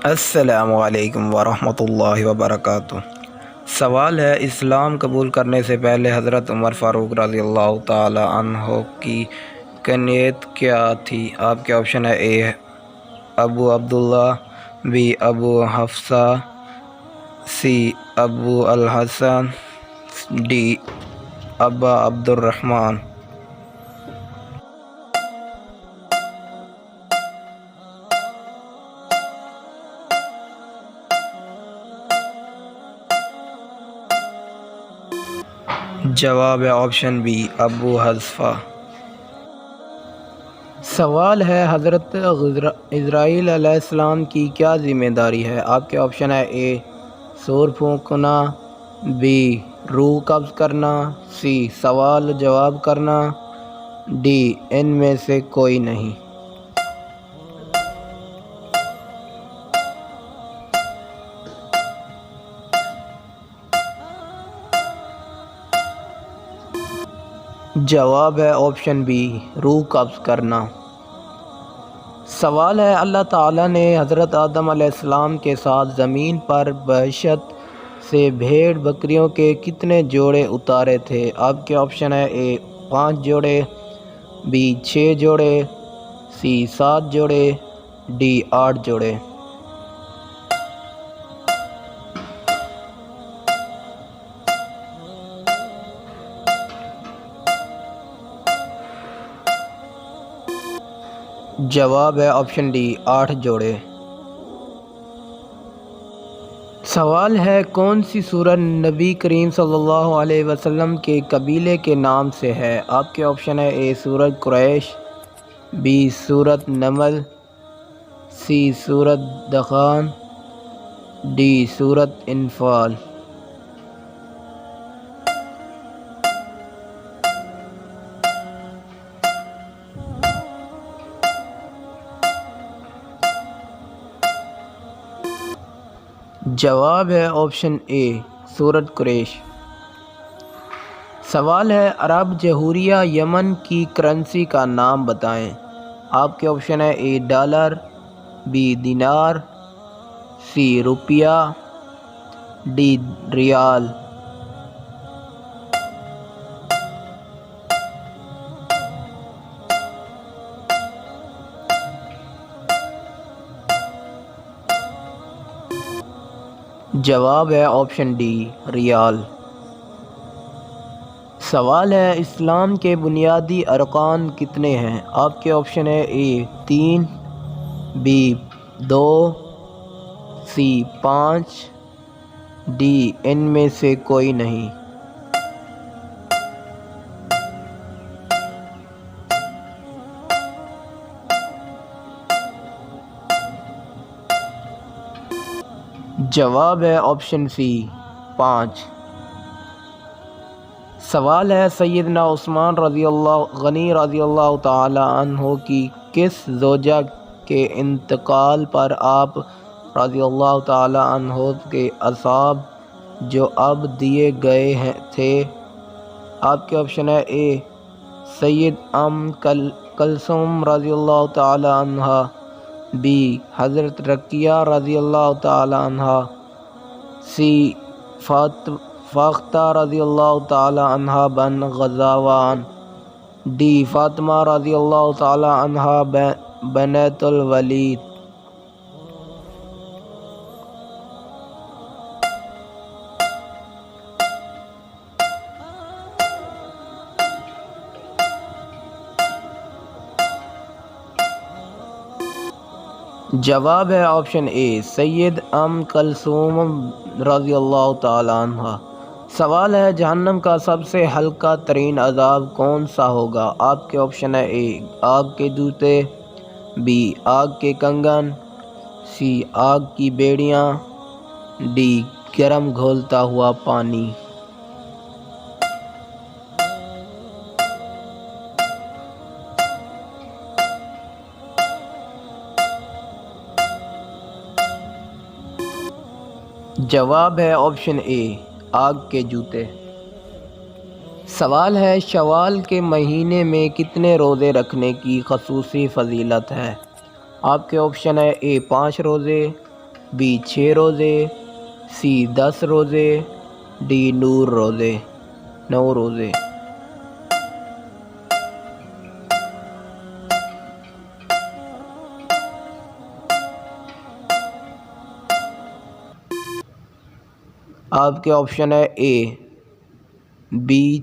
السلام علیکم ورحمۃ اللہ وبرکاتہ۔ سوال ہے، اسلام قبول کرنے سے پہلے حضرت عمر فاروق رضی اللہ تعالی عنہ کی کنیت کیا تھی؟ آپ کے آپشن ہے: A Abu Abdullah, B Abu Hafsa, C Abu Al Hasan, D Aba Abdur الرحمن۔ جواب ہے آپشن بی ابو حذفہ۔ سوال ہے، حضرت عزرائیل علیہ السلام کی کیا ذمہ داری ہے؟ آپ کے آپشن ہے: اے سور پھونکنا، بی روح قبض کرنا، سی سوال جواب کرنا، ڈی ان میں سے کوئی نہیں۔ جواب ہے آپشن بی روح قبض کرنا۔ سوال ہے، اللہ تعالیٰ نے حضرت آدم علیہ السلام کے ساتھ زمین پر بہشت سے بھیڑ بکریوں کے کتنے جوڑے اتارے تھے؟ آپ کے آپشن ہے: اے 5 جوڑے، بی 6 جوڑے، سی 7 جوڑے، ڈی 8 جوڑے۔ جواب ہے آپشن ڈی 8 جوڑے۔ سوال ہے، کون سی سورت نبی کریم صلی اللہ علیہ وسلم کے قبیلے کے نام سے ہے؟ آپ کے آپشن ہے: اے سورت قریش، بی سورت نمل، سی سورت دخان، ڈی سورت انفال۔ جواب ہے آپشن اے سورت قریش۔ سوال ہے، عرب جمہوریہ یمن کی کرنسی کا نام بتائیں۔ آپ کے آپشن ہے: اے ڈالر، بی دینار، سی روپیہ، ڈی ریال۔ جواب ہے آپشن ڈی ریال۔ سوال ہے، اسلام کے بنیادی ارکان کتنے ہیں؟ آپ کے آپشن ہے: اے 3، بی 2، سی 5، ڈی ان میں سے کوئی نہیں۔ جواب ہے آپشن سی 5۔ سوال ہے، سیدنا عثمان غنی رضی اللہ تعالی عنہ کی کس زوجہ کے انتقال پر آپ رضی اللہ تعالی عنہ کے اعصاب جو اب دیے گئے تھے؟ آپ کے آپشن ہے: اے سید ام کلثوم رضی اللہ تعالی عنہا، بی حضرت رقیہ رضی اللہ تعالی عنہا، سی فاختہ رضی اللہ تعالی عنہا بن غزوان، ڈی فاطمہ رضی اللہ تعالی عنہا بنت الولید۔ جواب ہے آپشن اے سید ام کلثوم رضی اللہ تعالی عنہ۔ سوال ہے، جہنم کا سب سے ہلکا ترین عذاب کون سا ہوگا؟ آپ کے آپشن ہے: اے آگ کے جوتے، بی آگ کے کنگن، سی آگ کی بیڑیاں، ڈی گرم کھولتا ہوا پانی۔ جواب ہے آپشن اے آگ کے جوتے۔ سوال ہے، شوال کے مہینے میں کتنے روزے رکھنے کی خصوصی فضیلت ہے؟ آپ کے آپشن ہے: اے 5 روزے، بی 6 روزے، سی 10 روزے، ڈی 9 روزے۔ آپ کے آپشن ہے اے، بی